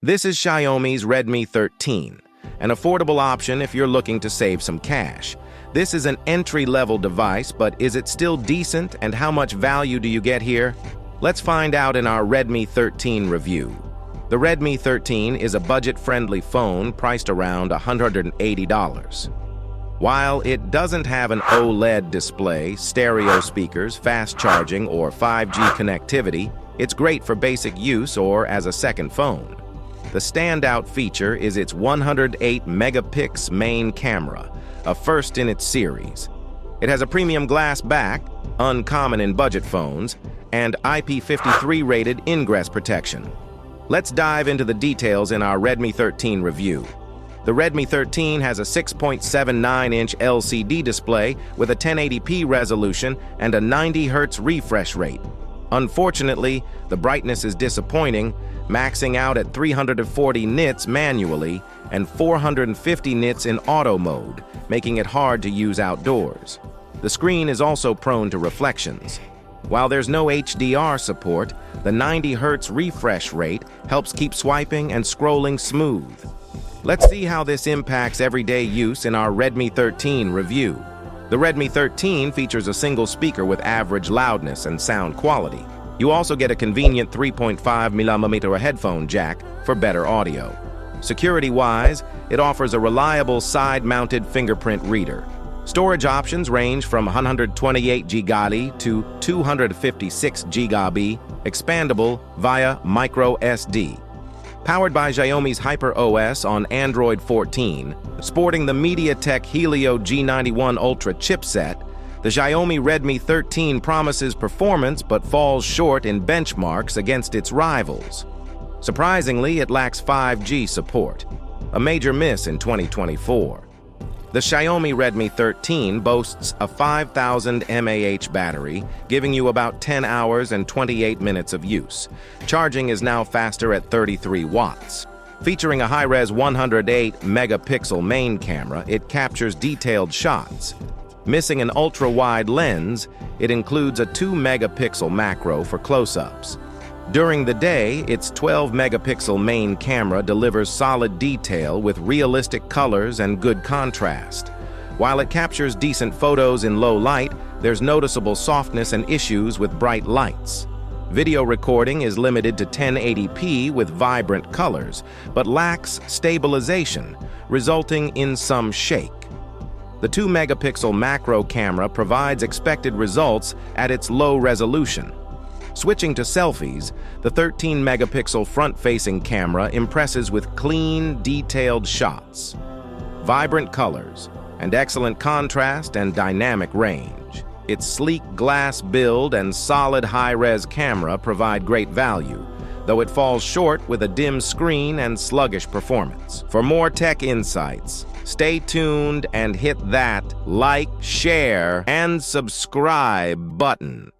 This is Xiaomi's Redmi 13, an affordable option if you're looking to save some cash. This is an entry-level device, but is it still decent, and how much value do you get here? Let's find out in our Redmi 13 review. The Redmi 13 is a budget-friendly phone priced around $180. While it doesn't have an OLED display, stereo speakers, fast charging, or 5G connectivity, it's great for basic use or as a second phone. The standout feature is its 108-megapixel main camera, a first in its series. It has a premium glass back, uncommon in budget phones, and IP53-rated ingress protection. Let's dive into the details in our Redmi 13 review. The Redmi 13 has a 6.79-inch LCD display with a 1080p resolution and a 90 Hz refresh rate. Unfortunately, the brightness is disappointing, maxing out at 340 nits manually and 450 nits in auto mode, making it hard to use outdoors. The screen is also prone to reflections. While there's no HDR support, the 90 Hz refresh rate helps keep swiping and scrolling smooth. Let's see how this impacts everyday use in our Redmi 13 review. The Redmi 13 features a single speaker with average loudness and sound quality. You also get a convenient 3.5mm headphone jack for better audio. Security-wise, it offers a reliable side-mounted fingerprint reader. Storage options range from 128 GB to 256 GB, expandable via micro SD. Powered by Xiaomi's HyperOS on Android 14, sporting the MediaTek Helio G91 Ultra chipset, the Xiaomi Redmi 13 promises performance but falls short in benchmarks against its rivals. Surprisingly, it lacks 5G support, a major miss in 2024. The Xiaomi Redmi 13 boasts a 5000 mAh battery, giving you about 10 hours and 28 minutes of use. Charging is now faster at 33 watts. Featuring a high-res 108-megapixel main camera, it captures detailed shots. Missing an ultra-wide lens, it includes a 2-megapixel macro for close-ups. During the day, its 12-megapixel main camera delivers solid detail with realistic colors and good contrast. While it captures decent photos in low light, there's noticeable softness and issues with bright lights. Video recording is limited to 1080p with vibrant colors, but lacks stabilization, resulting in some shake. The 2-megapixel macro camera provides expected results at its low resolution. Switching to selfies, the 13-megapixel front-facing camera impresses with clean, detailed shots, vibrant colors, and excellent contrast and dynamic range. Its sleek glass build and solid high-res camera provide great value, though it falls short with a dim screen and sluggish performance. For more tech insights, stay tuned and hit that like, share, and subscribe button.